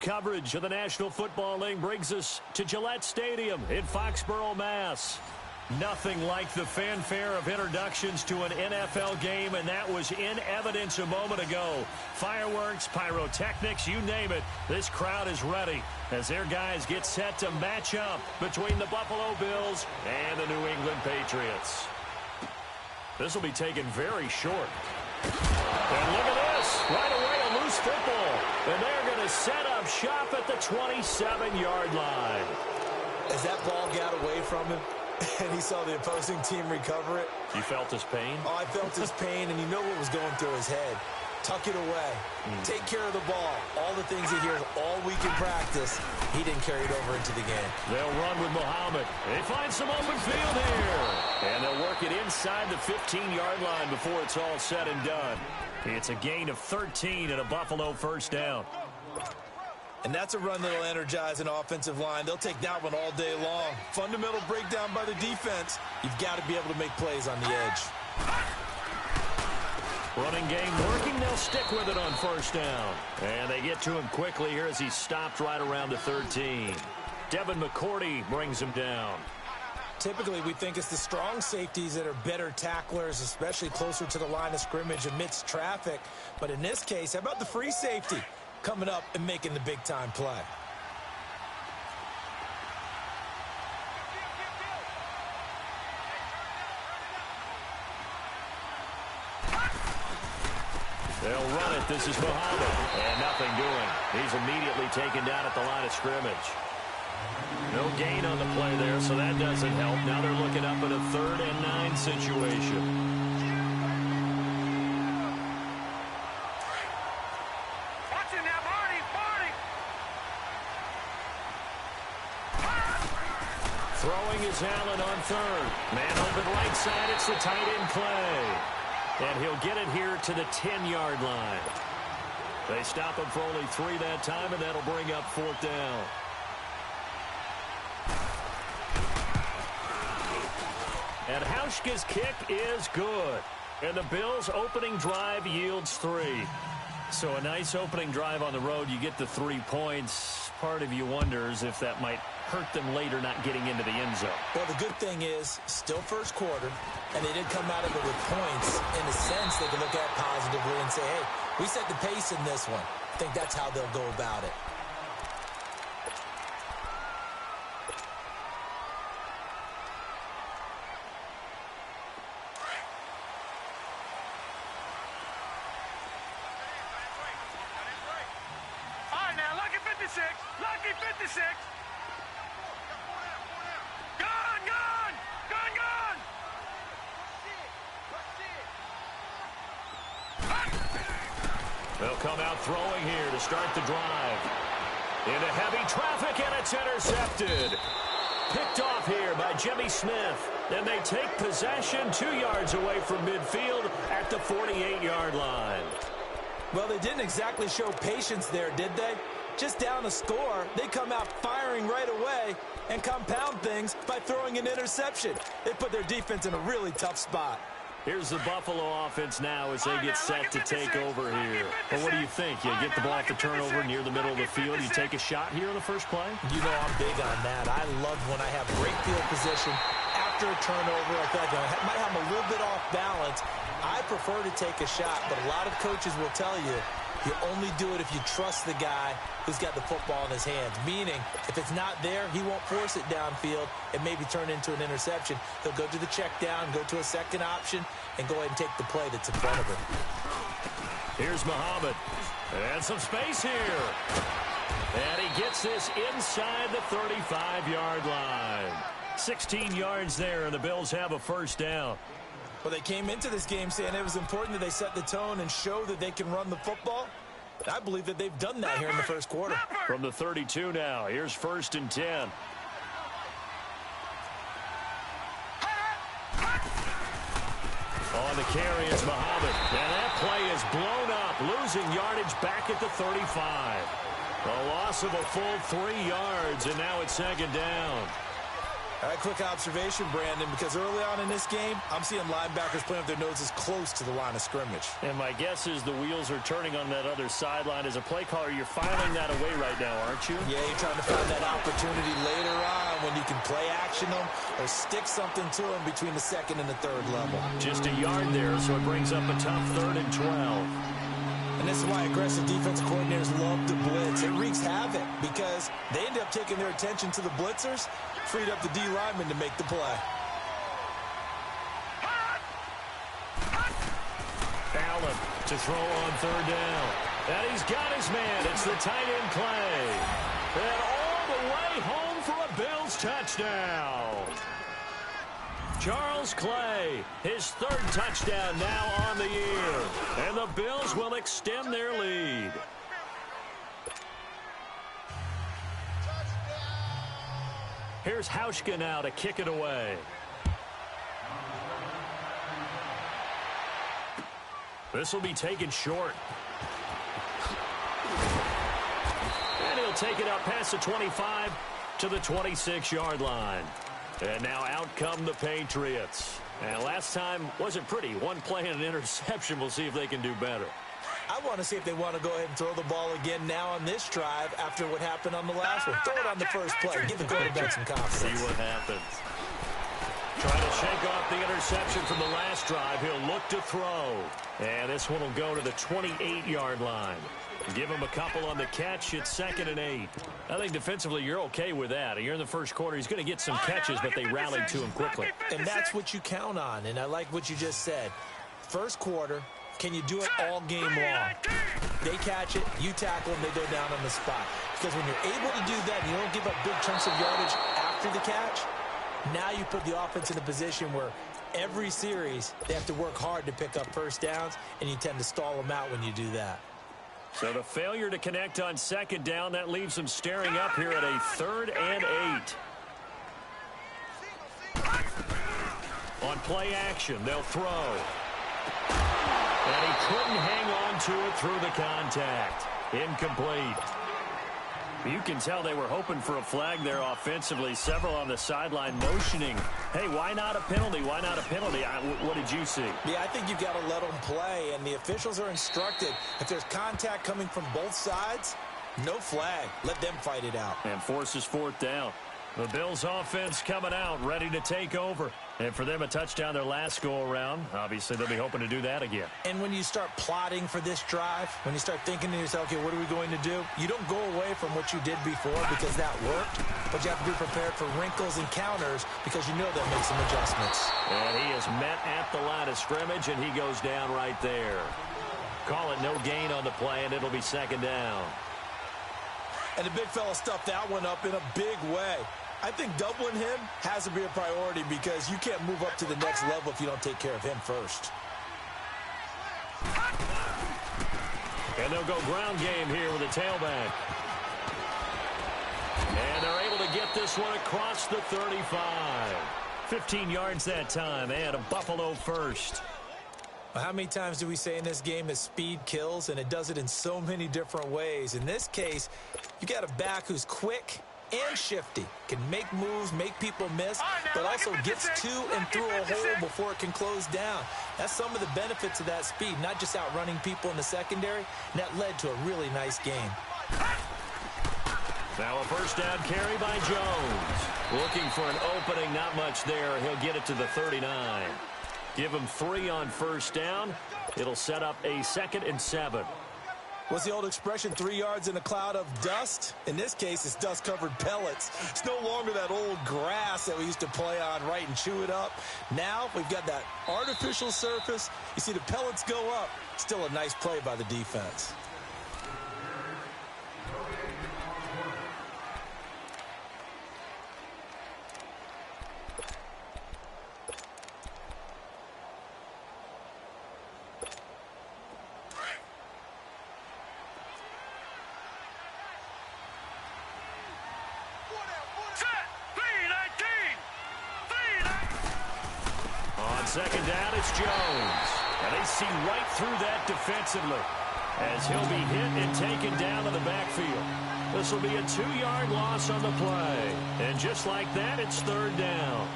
coverage of the National Football League brings us to Gillette Stadium in Foxborough, Mass. Nothing like the fanfare of introductions to an NFL game, and that was in evidence a moment ago. Fireworks, pyrotechnics, you name it. This crowd is ready as their guys get set to match up between the Buffalo Bills and the New England Patriots. This will be taken very short. And look at this. Right away, a loose football. And they're going to set up shop at the 27-yard line. As that ball got away from him, and he saw the opposing team recover it. You felt his pain? Oh, I felt his pain, and you know what was going through his head. Tuck it away. Take care of the ball. All the things he hears all week in practice, he didn't carry it over into the game. They'll run with Muhammad. They find some open field here. And they'll work it inside the 15-yard line before it's all said and done. It's a gain of 13 and a Buffalo first down. And that's a run that'll energize an offensive line. They'll take that one all day long. Fundamental breakdown by the defense. You've got to be able to make plays on the edge. Running game working. They'll stick with it on first down. And they get to him quickly here as he stopped right around the 13. Devin McCourty brings him down. Typically, we think it's the strong safeties that are better tacklers, especially closer to the line of scrimmage amidst traffic. But in this case, how about the free safety coming up and making the big-time play? They'll run it. This is Muhammad. And nothing doing. He's immediately taken down at the line of scrimmage. No gain on the play there, so that doesn't help. Now they're looking up at a 3rd and 9 situation. Watching that, Marty! Throwing is Allen on 3rd. Man open right side. It's the tight end play. And he'll get it here to the 10-yard line. They stop him for only 3 that time, and that'll bring up 4th down. And Hauschka's kick is good. And the Bills' opening drive yields 3. So a nice opening drive on the road. You get the 3 points. Part of you wonders if that might hurt them later not getting into the end zone. Well, the good thing is, still first quarter, and they did come out of it with points. In a sense, they can look at positively and say, hey, we set the pace in this one. I think that's how they'll go about it. All right, now, lucky 56. Lucky 56. They'll come out throwing here to start the drive. Into heavy traffic, and it's intercepted. Picked off here by Jimmy Smith. And they take possession 2 yards away from midfield at the 48-yard line. Well, they didn't exactly show patience there, did they? Just down a score, they come out firing right away and compound things by throwing an interception. They put their defense in a really tough spot. Here's the Buffalo offense now as they get set to take over here. Well, what do you think? You get the ball at the turnover near the middle of the field. You take a shot here on the first play? You know I'm big on that. I love when I have great field position after a turnover. I feel like I might have a little bit off balance. I prefer to take a shot, but a lot of coaches will tell you you only do it if you trust the guy who's got the football in his hands. Meaning, if it's not there, he won't force it downfield and maybe turn into an interception. He'll go to the check down, go to a second option, and go ahead and take the play that's in front of him. Here's Muhammad. And some space here. And he gets this inside the 35-yard line. 16 yards there, and the Bills have a first down. Well, they came into this game saying it was important that they set the tone and show that they can run the football. I believe that they've done that here in the first quarter. From the 32 now, here's 1st and 10. On the carry is Muhammad. And that play is blown up, losing yardage back at the 35. A loss of a full 3 yards, and now it's 2nd down. All right, quick observation, Brandon, because early on in this game, I'm seeing linebackers playing with their noses close to the line of scrimmage. And my guess is the wheels are turning on that other sideline. As a play caller, you're filing that away right now, aren't you? Yeah, you're trying to find that opportunity later on when you can play action them or stick something to them between the second and the third level. Just a yard there, so it brings up a tough 3rd and 12. And this is why aggressive defense coordinators love to blitz. It wreaks havoc because they end up taking their attention to the blitzers, freed up the D lineman to make the play. Allen to throw on 3rd down. And he's got his man. It's the tight end Clay. And all the way home for a Bills touchdown. Charles Clay, his 3rd touchdown now on the year. And the Bills will extend their lead. Here's Hauschka now to kick it away. This will be taken short. And he'll take it up past the 25 to the 26-yard line. And now out come the Patriots. And last time wasn't pretty. One play and an interception. We'll see if they can do better. I want to see if they want to go ahead and throw the ball again now on this drive after what happened on the last one. Throw it on the first play. Give the quarterback some confidence. See what happens. Trying to shake off the interception from the last drive. He'll look to throw. And this one will go to the 28-yard line. Give him a couple on the catch. It's 2nd and 8. I think defensively you're okay with that. You're in the first quarter. He's going to get some catches, but they rallied to him quickly. And that's what you count on. And I like what you just said. First quarter, can you do it all game long? They catch it, you tackle them, they go down on the spot. Because when you're able to do that and you don't give up big chunks of yardage after the catch, now you put the offense in a position where every series they have to work hard to pick up first downs, and you tend to stall them out when you do that. So the failure to connect on 2nd down, that leaves them staring up here at a 3rd and 8. On play action, they'll throw. And he couldn't hang on to it through the contact. Incomplete. You can tell they were hoping for a flag there offensively. Several on the sideline motioning. Hey, why not a penalty? Why not a penalty? What did you see? Yeah, I think you've got to let them play, and the officials are instructed. If there's contact coming from both sides, no flag. Let them fight it out. And forces 4th down. The Bills offense coming out, ready to take over. And for them, a touchdown their last go-around. Obviously, they'll be hoping to do that again. And when you start plotting for this drive, when you start thinking to yourself, okay, what are we going to do? You don't go away from what you did before because that worked. But you have to be prepared for wrinkles and counters because you know they'll make some adjustments. And he is met at the line of scrimmage, and he goes down right there. Call it no gain on the play, and it'll be 2nd down. And the big fella stuffed that one up in a big way. I think doubling him has to be a priority because you can't move up to the next level if you don't take care of him first. And they'll go ground game here with a tailback. And they're able to get this one across the 35. 15 yards that time, and a Buffalo first. Well, how many times do we say in this game that speed kills, and it does it in so many different ways? In this case, you got a back who's quick and shifty, can make moves, make people miss, but also gets to and through a hole before it can close down. That's some of the benefits of that speed, not just outrunning people in the secondary, and that led to a really nice game. Now a first down carry by Jones. Looking for an opening, not much there. He'll get it to the 39. Give him 3 on first down. It'll set up a 2nd and 7. What's the old expression, 3 yards in a cloud of dust? In this case, it's dust-covered pellets. It's no longer that old grass that we used to play on, right, and chew it up. Now we've got that artificial surface. You see the pellets go up. Still a nice play by the defense. Second down, it's Jones. And they see right through that defensively as he'll be hit and taken down to the backfield. This will be a 2-yard loss on the play. And just like that, it's third down.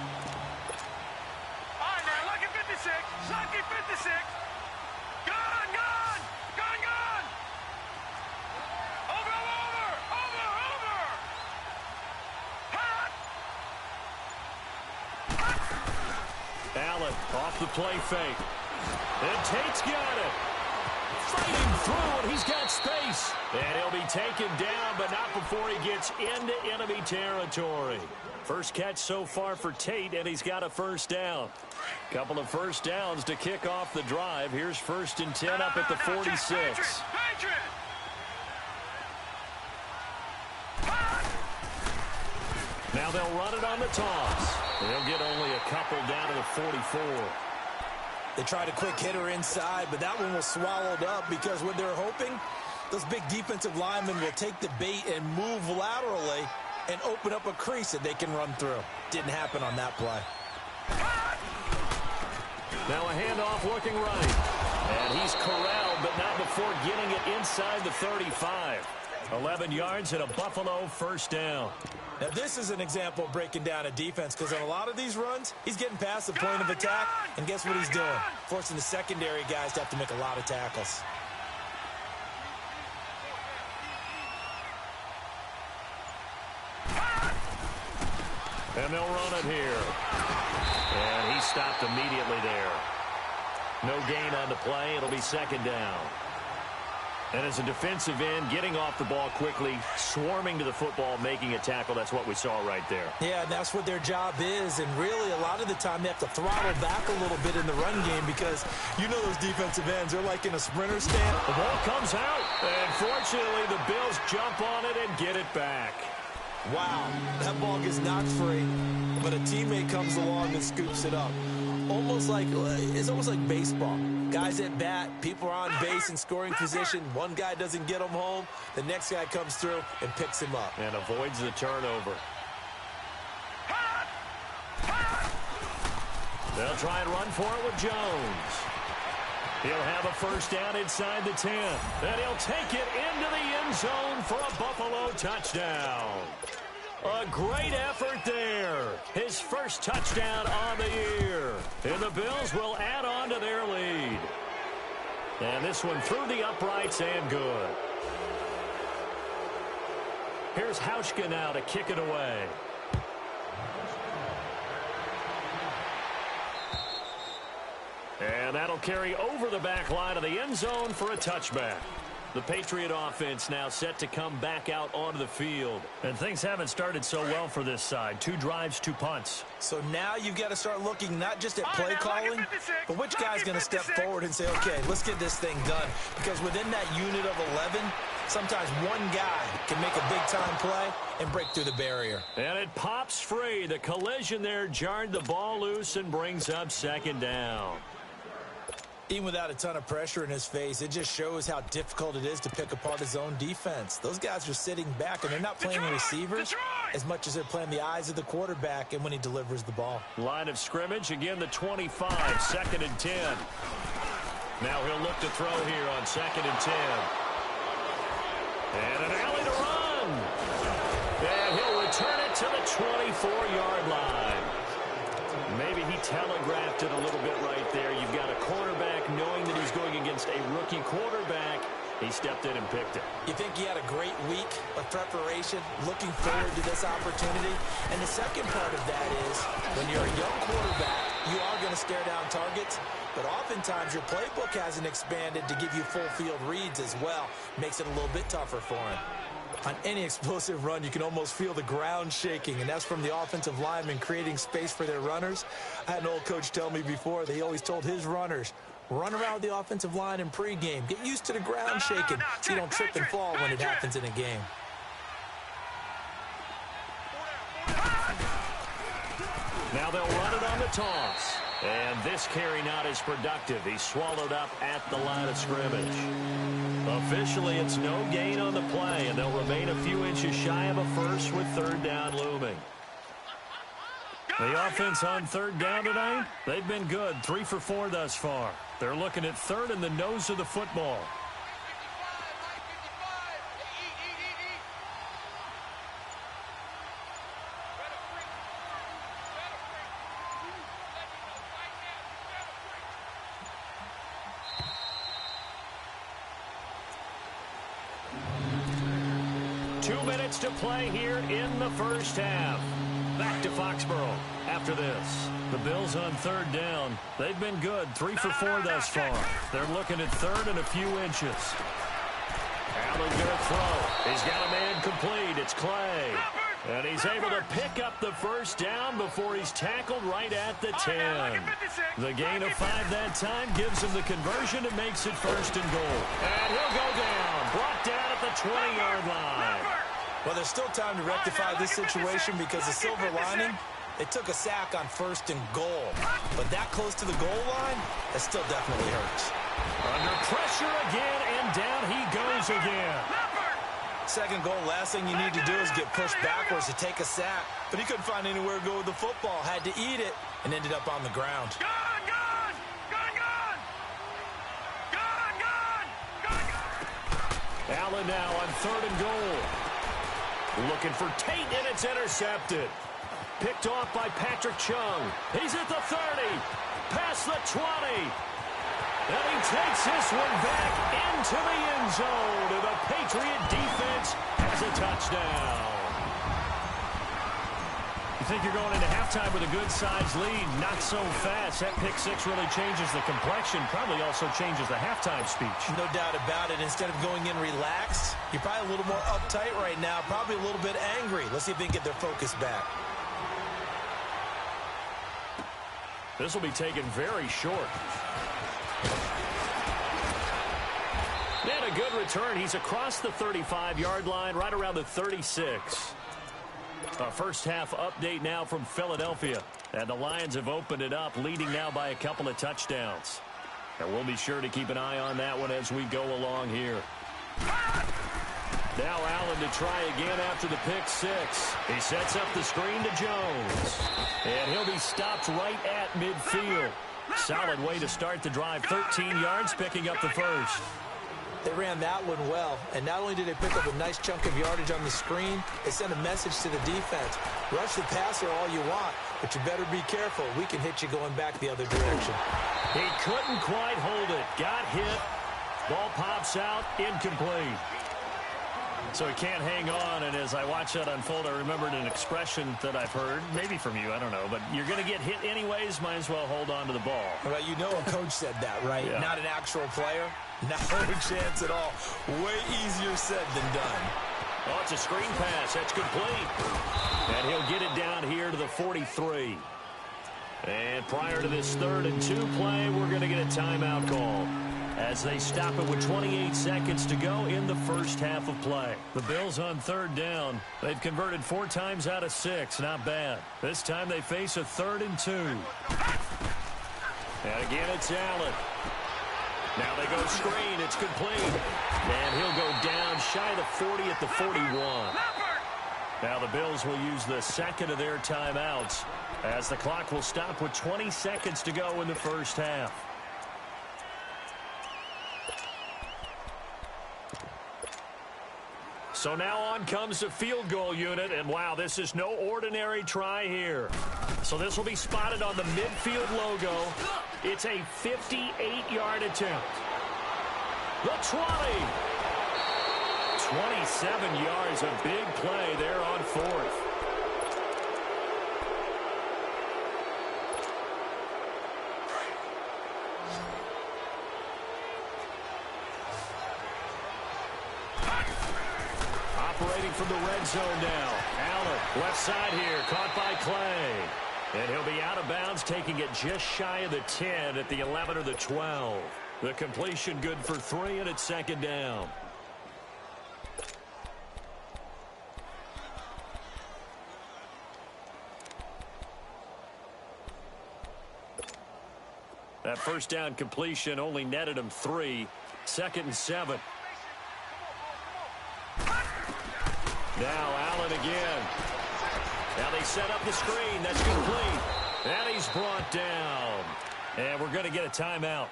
All right, now, lucky 56. Lucky 56. Gone, gone. Gone, gone. Over, over, over, over. Hot. Allen off the play fake. And Tate's got it. Fighting through, and he's got space. And he'll be taken down, but not before he gets into enemy territory. First catch so far for Tate, and he's got a first down. Couple of first downs to kick off the drive. Here's 1st and 10 up at the 46. Now they'll run it on the toss. They'll get only a couple down to the 44. They tried a quick hitter inside, but that one was swallowed up because when they're hoping, those big defensive linemen will take the bait and move laterally and open up a crease that they can run through. Didn't happen on that play. Now a handoff looking right. And he's corralled, but not before getting it inside the 35. 11 yards and a Buffalo first down. Now, this is an example of breaking down a defense because on a lot of these runs, he's getting past the point of attack, and guess what he's doing? Forcing the secondary guys to have to make a lot of tackles. And they'll run it here. And he stopped immediately there. No gain on the play. It'll be second down. And as a defensive end, getting off the ball quickly, swarming to the football, making a tackle, that's what we saw right there. Yeah, and that's what their job is. And really, a lot of the time, they have to throttle back a little bit in the run game because you know those defensive ends, they're like in a sprinter stand. The ball comes out, and fortunately, the Bills jump on it and get it back. Wow, that ball gets knocked free, but a teammate comes along and scoops it up. It's almost like baseball. Guys at bat, people are on base in scoring position. One guy doesn't get him home. The next guy comes through and picks him up. And avoids the turnover. They'll try and run for it with Jones. He'll have a first down inside the 10. And he'll take it into the end zone for a Buffalo touchdown. A great effort there. His first touchdown on the year. And the Bills will add on to their lead. And this one through the uprights and good. Here's Hauschka now to kick it away. And that'll carry over the back line of the end zone for a touchback. The Patriot offense now set to come back out onto the field. And things haven't started so well for this side. 2 drives, 2 punts. So now you've got to start looking not just at play calling, but which guy's going to step forward and say, okay, let's get this thing done. Because within that unit of 11, sometimes one guy can make a big-time play and break through the barrier. And it pops free. The collision there jarred the ball loose and brings up second down. Even without a ton of pressure in his face, it just shows how difficult it is to pick apart his own defense. Those guys are sitting back, and they're not playing receivers as much as they're playing the eyes of the quarterback and when he delivers the ball. Line of scrimmage, again the 25, 2nd and 10. Now he'll look to throw here on 2nd and 10. And an alley to run. And he'll return it to the 24-yard line. Maybe he telegraphed it a little bit right there. You've got a quarterback knowing that he's going against a rookie quarterback. He stepped in and picked it. You think he had a great week of preparation, looking forward to this opportunity? And the second part of that is, when you're a young quarterback, you are going to stare down targets, but oftentimes your playbook hasn't expanded to give you full field reads as well. Makes it a little bit tougher for him. On any explosive run, you can almost feel the ground shaking, and that's from the offensive linemen creating space for their runners. I had an old coach tell me before that he always told his runners, run around the offensive line in pregame. Get used to the ground shaking so you don't trip and fall when it happens in a game. Now they'll run it on the toss. And this carry not as productive. He's swallowed up at the line of scrimmage. Officially, it's no gain on the play, and they'll remain a few inches shy of a first with 3rd down looming. The offense on 3rd down tonight, they've been good. 3 for 4 thus far. They're looking at 3rd in the nose of the football. 2 minutes to play here in the first half. Back to Foxborough after this. The Bills on third down. They've been good, 3 for 4 thus far. They're looking at third and a few inches. Allen going to throw. He's got a man complete. It's Clay. And he's able to pick up the first down before he's tackled right at the 10. The gain of 5 that time gives him the conversion and makes it first and goal. And he'll go down. Brought down at the 20-yard line. Well, there's still time to rectify this situation because the silver lining, they took a sack on first and goal. But that close to the goal line, that still definitely hurts. Under pressure again, and down he goes again. Second goal, last thing you need to do is get pushed backwards to take a sack. But he couldn't find anywhere to go with the football. Had to eat it and ended up on the ground. Gone, gone, gone, gone. Gone, gone, gone, gone. Allen now on third and goal. Looking for Tate, and it's intercepted. Picked off by Patrick Chung. He's at the 30. Past the 20. And he takes this one back into the end zone. And the Patriot defense has a touchdown. You think you're going into halftime with a good-sized lead. Not so fast. That pick six really changes the complexion. Probably also changes the halftime speech. No doubt about it. Instead of going in relaxed, you're probably a little more uptight right now. Probably a little bit angry. Let's see if they can get their focus back. This will be taken very short. And a good return. He's across the 35-yard line, right around the 36. A first half update now from Philadelphia. And the Lions have opened it up, leading now by a couple of touchdowns. And we'll be sure to keep an eye on that one as we go along here. Now Allen to try again after the pick six. He sets up the screen to Jones. And he'll be stopped right at midfield. Solid way to start the drive. 13 yards, picking up the first. They ran that one well, and not only did they pick up a nice chunk of yardage on the screen, they sent a message to the defense. Rush the passer all you want, but you better be careful. We can hit you going back the other direction. He couldn't quite hold it. Got hit. Ball pops out. Incomplete. So he can't hang on, and as I watch that unfold, I remembered an expression that I've heard, maybe from you, I don't know, but you're going to get hit anyways, might as well hold on to the ball. Well, you know a coach said that, right? Yeah. Not an actual player. Not a chance at all. Way easier said than done. Oh, it's a screen pass. That's complete. And he'll get it down here to the 43. And prior to this 3rd and 2 play, we're going to get a timeout call as they stop it with 28 seconds to go in the first half of play. The Bills on 3rd down. They've converted 4 times out of 6. Not bad. This time they face a 3rd and 2. And again, it's Allen. Now they go screen. It's complete. And he'll go down shy of the 40 at the 41. Now the Bills will use the second of their timeouts as the clock will stop with 20 seconds to go in the first half. So now on comes the field goal unit, and wow, this is no ordinary try here. So this will be spotted on the midfield logo. It's a 58-yard attempt. The 20. 27 yards, a big play there on 4th. Operating from the red zone now. Allen, left side here, caught by Clay. And he'll be out of bounds, taking it just shy of the 10 at the 11 or the 12. The completion good for 3, and it's 2nd down. That first down completion only netted him 3. 2nd and 7. Now Allen again. Now they set up the screen. That's complete. And he's brought down. And we're going to get a timeout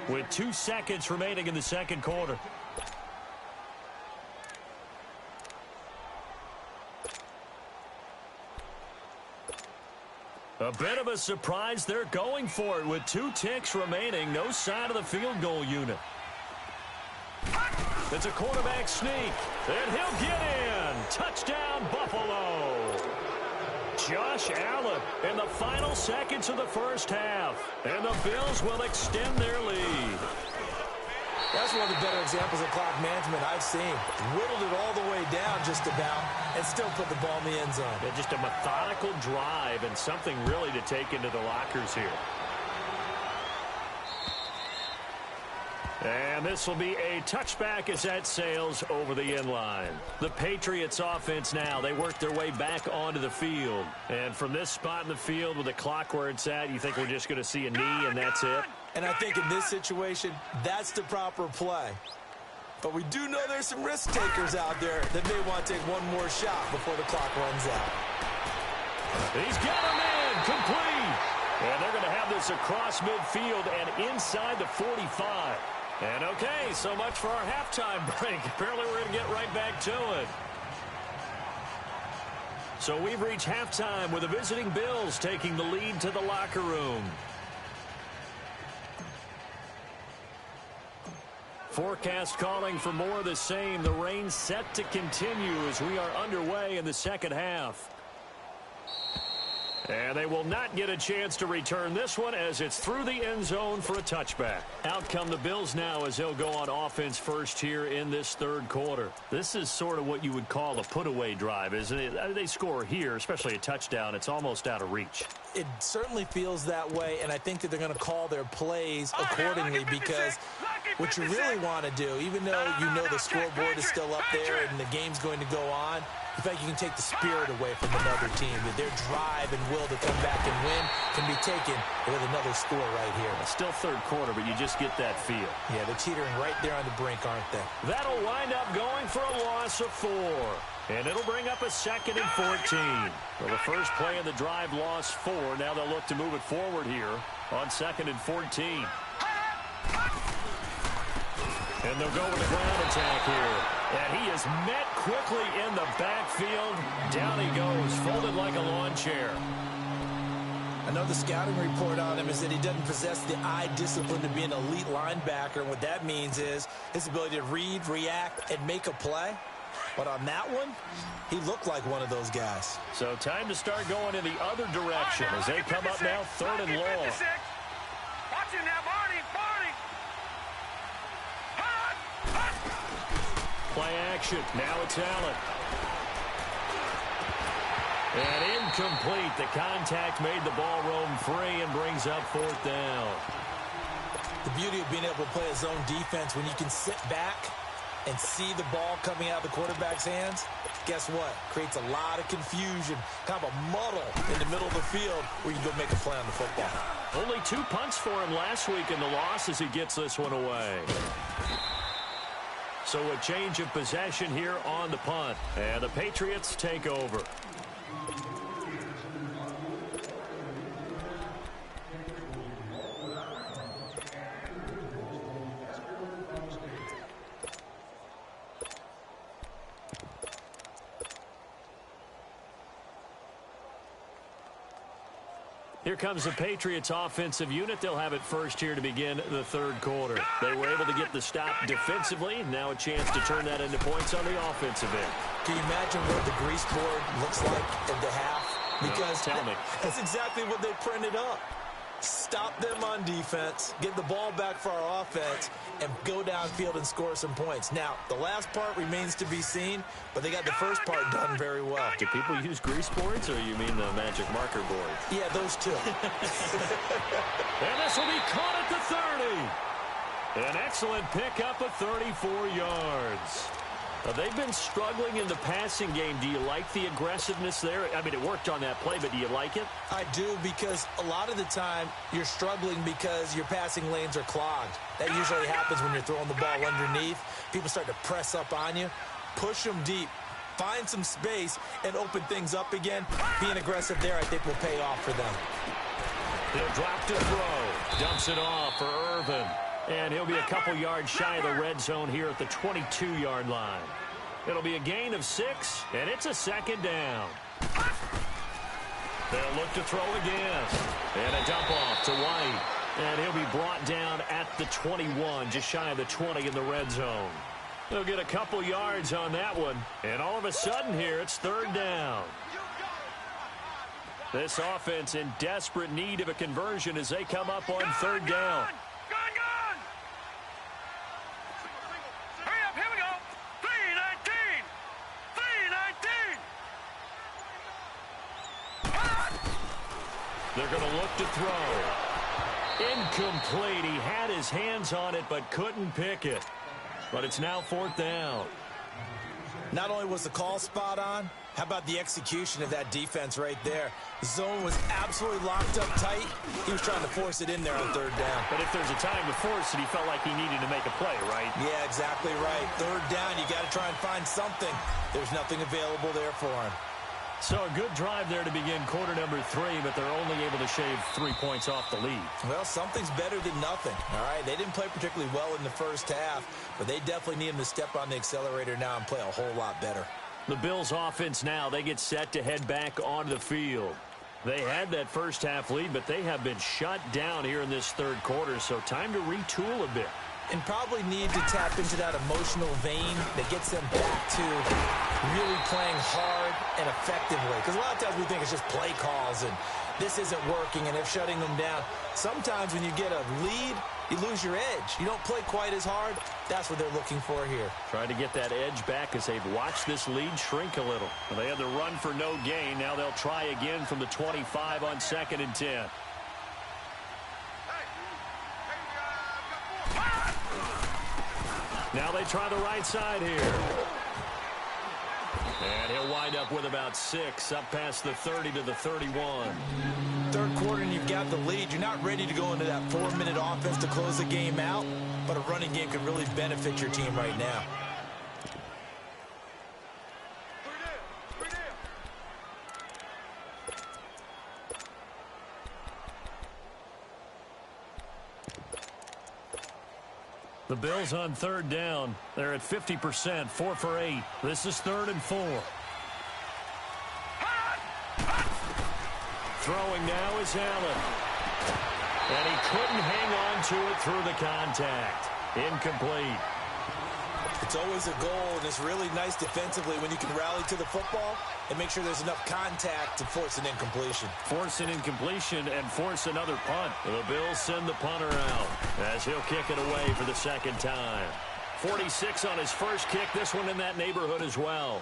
with 2 seconds remaining in the 2nd quarter. A bit of a surprise. They're going for it with 2 ticks remaining. No sign of the field goal unit. It's a quarterback sneak, and he'll get in. Touchdown, Buffalo. Josh Allen in the final seconds of the first half, and the Bills will extend their lead. That's one of the better examples of clock management I've seen. Whittled it all the way down just about and still put the ball in the end zone. Yeah, just a methodical drive and something really to take into the lockers here. And this will be a touchback as that sails over the end line. The Patriots offense now, they work their way back onto the field. And from this spot in the field with the clock where it's at, you think we're just going to see a knee and that's it? And I think in this situation, that's the proper play. But we do know there's some risk takers out there that may want to take one more shot before the clock runs out. He's got him in, complete. And they're going to have this across midfield and inside the 45. And okay, so much for our halftime break. Apparently we're going to get right back to it. So we've reached halftime with the visiting Bills taking the lead to the locker room. Forecast calling for more of the same. The rain set to continue as we are underway in the second half. And they will not get a chance to return this one as it's through the end zone for a touchback. Out come the Bills now as they'll go on offense first here in this third quarter. This is sort of what you would call a put-away drive, isn't it? I mean, they score here, especially a touchdown. It's almost out of reach. It certainly feels that way, and I think that they're going to call their plays accordingly because what you really want to do, even though you know the scoreboard is still up there and the game's going to go on, in fact, you can take the spirit away from another team. That their drive and will to come back and win can be taken with another score right here. Still third quarter, but you just get that feel. Yeah, they're teetering right there on the brink, aren't they? That'll wind up going for a loss of 4. And it'll bring up a 2nd and 14. Well, the first play of the drive lost 4. Now they'll look to move it forward here on 2nd and 14. And they'll go with the ground attack here. And he is met quickly in the backfield. Down he goes, folded like a lawn chair. I know the scouting report on him is that he doesn't possess the eye discipline to be an elite linebacker. And what that means is his ability to read, react, and make a play. But on that one, he looked like one of those guys. So time to start going in the other direction as they come up now 3rd and long. Watch him now, Barney. Play action. Now it's Allen. And incomplete. The contact made the ball roam free and brings up 4th down. The beauty of being able to play a zone defense when you can sit back and see the ball coming out of the quarterback's hands, guess what? Creates a lot of confusion, kind of a muddle in the middle of the field where you can go make a play on the football. Only 2 punts for him last week in the loss as he gets this one away. So a change of possession here on the punt. And the Patriots take over. Here comes the Patriots offensive unit. They'll have it first here to begin the third quarter. They were able to get the stop defensively. Now a chance to turn that into points on the offensive end. Can you imagine what the grease board looks like at the half? Because tell me. That's exactly what they printed up. Stop them on defense, get the ball back for our offense, and go downfield and score some points. Now, the last part remains to be seen, but they got the first part done very well. Do people use grease boards, or you mean the magic marker board? Yeah, those two. And this will be caught at the 30. An excellent pickup of 34 yards. They've been struggling in the passing game. Do you like the aggressiveness there? I mean, it worked on that play, but do you like it? I do, because a lot of the time you're struggling because your passing lanes are clogged. That usually happens when you're throwing the ball underneath. People start to press up on you. Push them deep. Find some space and open things up again. Being aggressive there, I think, will pay off for them. He'll drop to throw. Dumps it off for Irvin. And he'll be a couple yards shy of the red zone here at the 22-yard line. It'll be a gain of 6, and it's a 2nd down. They'll look to throw again. And a dump off to White. And he'll be brought down at the 21, just shy of the 20 in the red zone. They'll get a couple yards on that one. And all of a sudden here, it's third down. This offense in desperate need of a conversion as they come up on third down. Gone! Hurry up, here we go. 3:19. 3:19. They're going to look to throw. Incomplete. He had his hands on it but couldn't pick it. But it's now fourth down. Not only was the call spot on, how about the execution of that defense right there? The zone was absolutely locked up tight. He was trying to force it in there on third down. But if there's a time to force it, he felt like he needed to make a play, right? Yeah, exactly right. Third down, you got to try and find something. There's nothing available there for him. So a good drive there to begin quarter number 3, but they're only able to shave 3 points off the lead. Well, something's better than nothing, all right? They didn't play particularly well in the first half, but they definitely need him to step on the accelerator now and play a whole lot better. The Bills offense now, they get set to head back onto the field. They had that first half lead, but they have been shut down here in this third quarter, so time to retool a bit. And probably need to tap into that emotional vein that gets them back to really playing hard and effectively. Because a lot of times we think it's just play calls and this isn't working and they're shutting them down. Sometimes when you get a lead, you lose your edge. You don't play quite as hard. That's what they're looking for here. Trying to get that edge back as they've watched this lead shrink a little. Well, they had the run for no gain. Now they'll try again from the 25 on 2nd and 10. Now they try the right side here. And he'll wind up with about 6, up past the 30 to the 31. Third quarter and you've got the lead. You're not ready to go into that 4-minute offense to close the game out, but a running game can really benefit your team right now. The Bills on third down. They're at 50%, 4 for 8. This is 3rd and 4. Throwing now is Allen. And he couldn't hang on to it through the contact. Incomplete. It's always a goal, and it's really nice defensively when you can rally to the football and make sure there's enough contact to force an incompletion. Force an incompletion and force another punt. The Bills send the punter out as he'll kick it away for the second time. 46 on his first kick, this one in that neighborhood as well.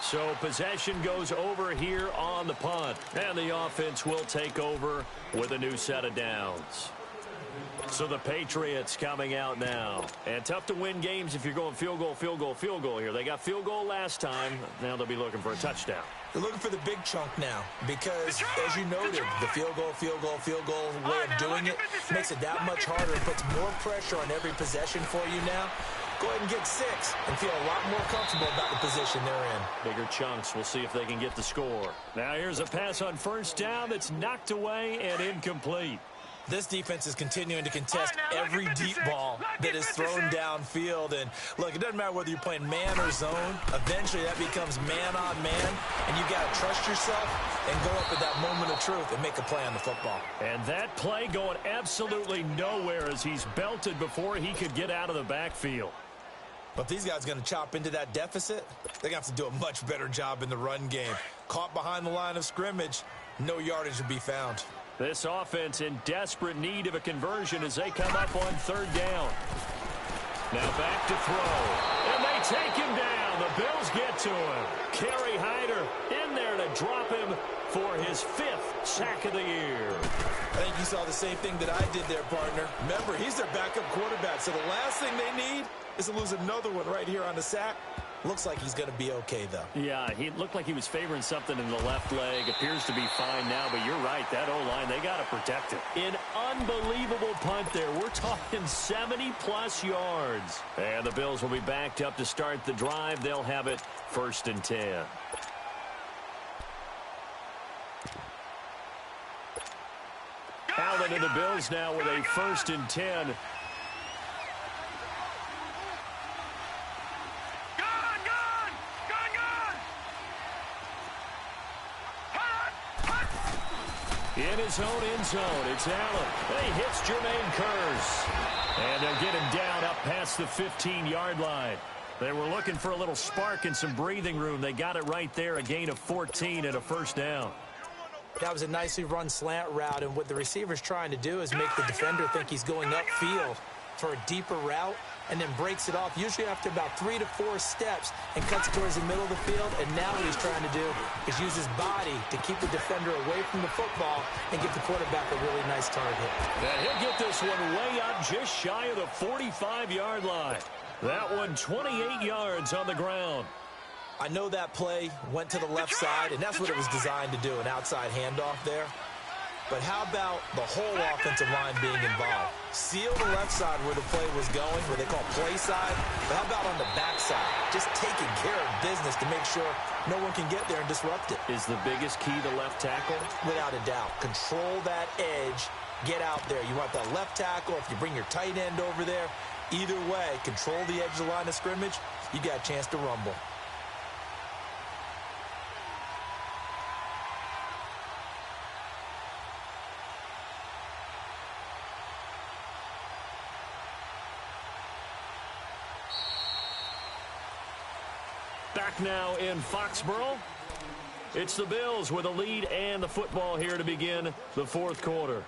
So possession goes over here on the punt, and the offense will take over with a new set of downs. So the Patriots coming out now. And tough to win games if you're going field goal, field goal, field goal here. They got field goal last time. Now they'll be looking for a touchdown. They're looking for the big chunk now because, as you noted, the field goal way of doing it makes it that much harder. It puts more pressure on every possession for you now. Go ahead and get 6 and feel a lot more comfortable about the position they're in. Bigger chunks. We'll see if they can get the score. Now here's a pass on first down that's knocked away and incomplete. This defense is continuing to contest every deep ball that is thrown downfield. And, look, it doesn't matter whether you're playing man or zone. Eventually, that becomes man-on-man, and you've got to trust yourself and go up at that moment of truth and make a play on the football. And that play going absolutely nowhere as he's belted before he could get out of the backfield. But if these guys are going to chop into that deficit, they're going to have to do a much better job in the run game. Caught behind the line of scrimmage, no yardage to be found. This offense in desperate need of a conversion as they come up on third down. Now back to throw. And they take him down. The Bills get to him. Kerry Hyder in there to drop him for his 5th sack of the year. I think you saw the same thing that I did there, partner. Remember, he's their backup quarterback, so the last thing they need is to lose another one right here on the sack. Looks like he's going to be okay, though. Yeah, he looked like he was favoring something in the left leg. Appears to be fine now, but you're right. That O-line, they got to protect him. An unbelievable punt there. We're talking 70-plus yards. And the Bills will be backed up to start the drive. They'll have it 1st and 10. Allen and the Bills now with a 1st and 10. In his own end zone, it's Allen. And he hits Jermaine Kearse. And they'll get him down up past the 15-yard line. They were looking for a little spark and some breathing room. They got it right there, a gain of 14 and a first down. That was a nicely run slant route, and what the receiver's trying to do is make the defender think he's going upfield for a deeper route, and then breaks it off, usually after about 3 to 4 steps, and cuts towards the middle of the field. And now what he's trying to do is use his body to keep the defender away from the football and give the quarterback a really nice target. And he'll get this one way up just shy of the 45-yard line. That one 28 yards on the ground. I know that play went to the left side, and that's what it was designed to do, an outside handoff there. But how about the whole offensive line being involved? Seal the left side where the play was going, where they call play side. But how about on the back side? Just taking care of business to make sure no one can get there and disrupt it. Is the biggest key the left tackle? Without a doubt. Control that edge. Get out there. You want that left tackle. If you bring your tight end over there, either way, control the edge of the line of scrimmage, you got a chance to rumble. Back now in Foxborough. It's the Bills with a lead and the football here to begin the fourth quarter.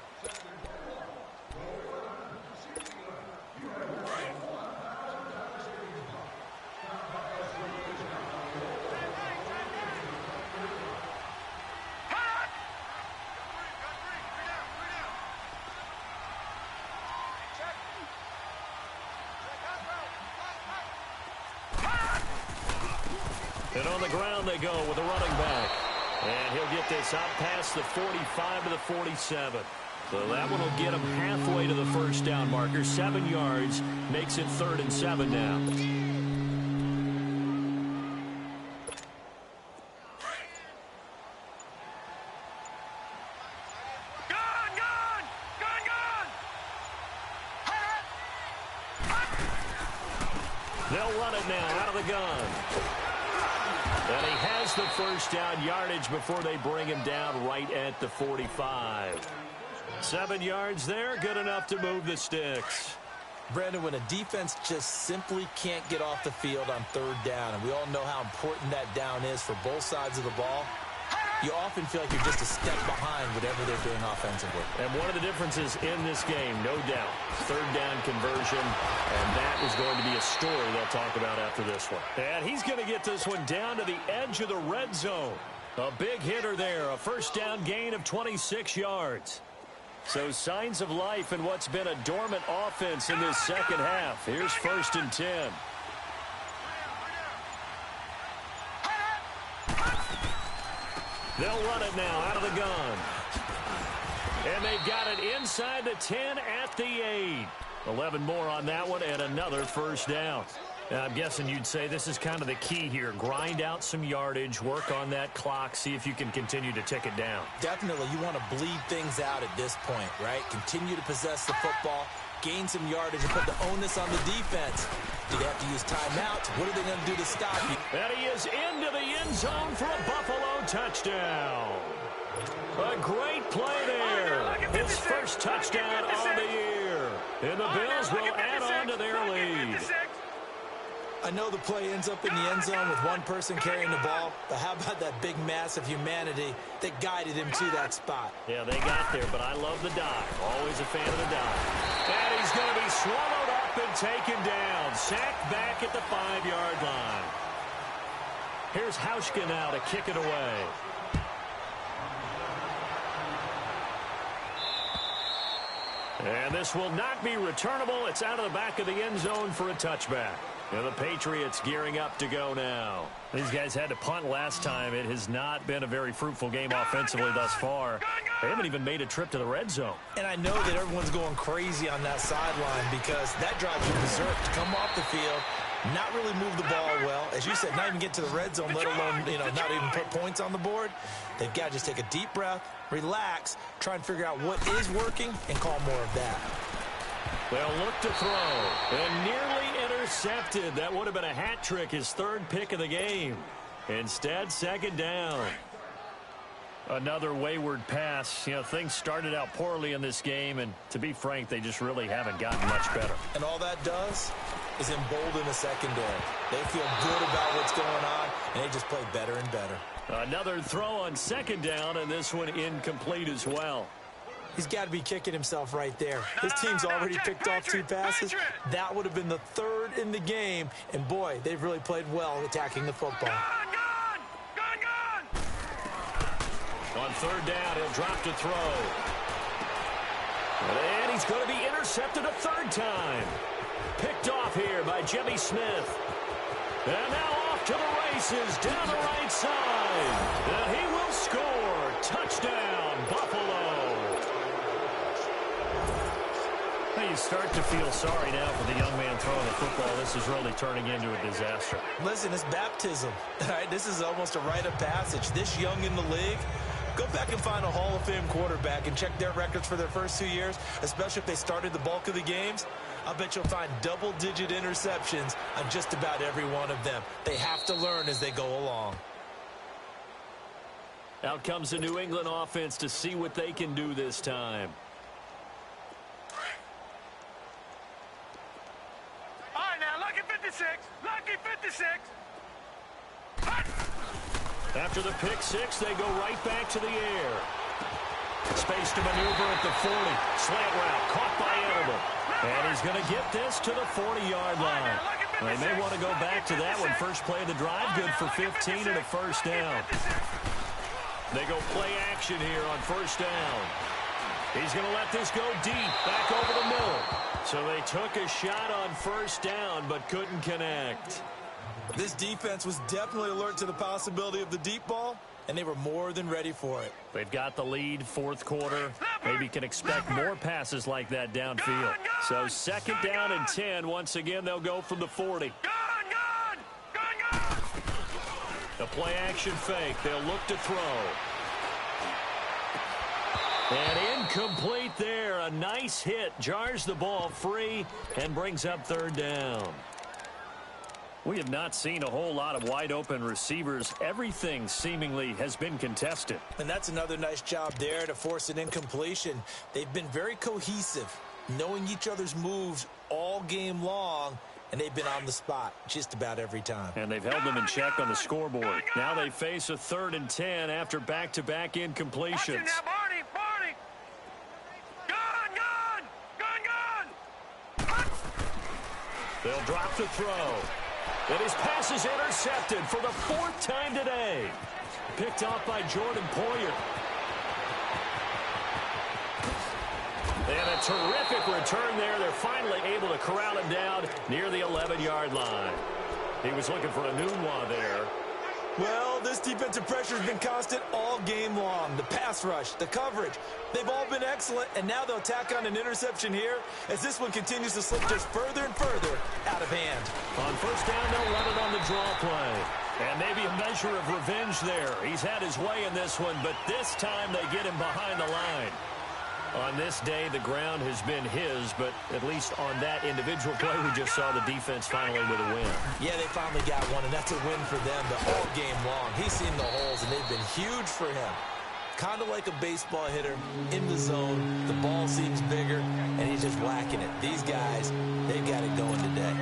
And on the ground they go with a running back. And he'll get this out past the 45 to the 47. So that one will get him halfway to the first down marker. 7 yards makes it 3rd and 7 now. They'll run it now out of the gun. And he has the first down yardage before they bring him down right at the 45. 7 yards there, good enough to move the sticks. Brandon, when a defense just simply can't get off the field on 3rd down, and we all know how important that down is for both sides of the ball, you often feel like you're just a step behind whatever they're doing offensively. And one of the differences in this game, no doubt, 3rd down conversion, and that is going to be a story they'll talk about after this one. And he's going to get this one down to the edge of the red zone. A big hitter there, a first down gain of 26 yards. So signs of life in what's been a dormant offense in this second half. Here's 1st and 10. They'll run it now out of the gun. And they've got it inside the 10 at the 8. 11 more on that one and another first down. Now, I'm guessing you'd say this is kind of the key here. Grind out some yardage, work on that clock, see if you can continue to tick it down. Definitely. You want to bleed things out at this point, right? Continue to possess the football, gain some yardage, and put the onus on the defense. Do they have to use timeouts? What are they going to do to stop you? And he is into the end zone for a Buffalo touchdown. A great play there. His first touchdown on the year. And the Bills will add on to their lead. I know the play ends up in the end zone with one person carrying the ball, but how about that big mass of humanity that guided him to that spot? Yeah, they got there, but I love the dive. Always a fan of the dive. And he's going to be swallowed up and taken down. Sacked back at the 5-yard line. Here's Hauschka now to kick it away. And this will not be returnable. It's out of the back of the end zone for a touchback. And the Patriots gearing up to go now. These guys had to punt last time. It has not been a very fruitful game offensively thus far. They haven't even made a trip to the red zone. And I know that everyone's going crazy on that sideline because that drives you berserk to come off the field, not really move the ball well. As you said, not even get to the red zone, let alone, not even put points on the board. They've got to just take a deep breath, relax, try and figure out what is working, and call more of that. They'll look to throw. And nearly intercepted. That would have been a hat trick, his 3rd pick of the game. Instead, 2nd down. Another wayward pass. You know, things started out poorly in this game, and to be frank, they just really haven't gotten much better. And all that does is embolden the secondary. They feel good about what's going on, and they just play better and better. Another throw on second down, and this one incomplete as well. He's got to be kicking himself right there. His team's already picked off 2 passes. That would have been the 3rd in the game, and boy, they've really played well attacking the football. On third down, he'll drop to throw. And he's going to be intercepted a 3rd time. Picked off here by Jimmy Smith. And now off to the races down the right side. And he will score. Touchdown, Buffalo. You start to feel sorry now for the young man throwing the football. This is really turning into a disaster. Listen, it's baptism. All right, this is almost a rite of passage. This young in the league, go back and find a Hall of Fame quarterback and check their records for their first 2 years, especially if they started the bulk of the games. I bet you'll find double-digit interceptions on just about every one of them. They have to learn as they go along. Out comes the New England offense to see what they can do this time. All right, now, lucky 56. Lucky 56. After the pick 6, they go right back to the air. Space to maneuver at the 40. Slant route caught by Edelman. And he's going to get this to the 40-yard line. They may want to go back to that one. First play of the drive, good for 15 and a first down. They go play action here on first down. He's going to let this go deep, back over the middle. So they took a shot on first down, but couldn't connect. This defense was definitely alert to the possibility of the deep ball, and they were more than ready for it. They've got the lead, 4th quarter. Maybe can expect more passes like that downfield. So 2nd down and 10. Once again, they'll go from the 40. A play action fake. They'll look to throw. And incomplete there. A nice hit. Jars the ball free and brings up 3rd down. We have not seen a whole lot of wide-open receivers. Everything seemingly has been contested. And that's another nice job there to force an incompletion. They've been very cohesive, knowing each other's moves all game long, and they've been on the spot just about every time. And they've held them in check on the scoreboard. Now they face a 3rd and 10 after back-to-back incompletions. They'll drop the throw. And his pass is intercepted for the 4th time today. Picked off by Jordan Poyer. And a terrific return there. They're finally able to corral him down near the 11-yard line. He was looking for a Nunwa there. Well, this defensive pressure has been constant all game long. The pass rush, the coverage, they've all been excellent, and now they'll tack on an interception here as this one continues to slip just further and further out of hand. On first down, they'll run it on the draw play. And maybe a measure of revenge there. He's had his way in this one, but this time they get him behind the line. On this day, the ground has been his, but at least on that individual play, we just saw the defense finally with a win. Yeah, they finally got one, and that's a win for them. But all game long, he's seen the holes, and they've been huge for him. Kind of like a baseball hitter in the zone. The ball seems bigger, and he's just whacking it. These guys, they've got it going today.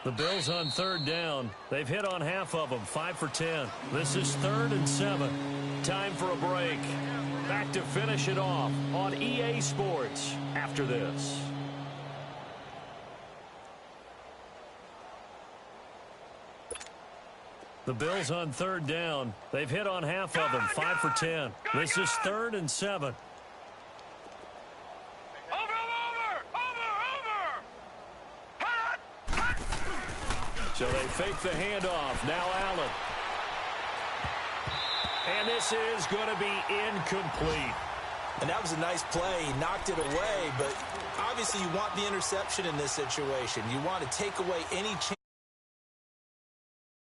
The Bills on 3rd down. They've hit on half of them, 5 for 10. This is 3rd and 7. Time for a break. Back to finish it off on EA Sports after this. The Bills on 3rd down. They've hit on half of them, 5 for 10. This is 3rd and 7. So they fake the handoff. Now Allen. And this is going to be incomplete. And that was a nice play. He knocked it away, but obviously you want the interception in this situation. You want to take away any chance.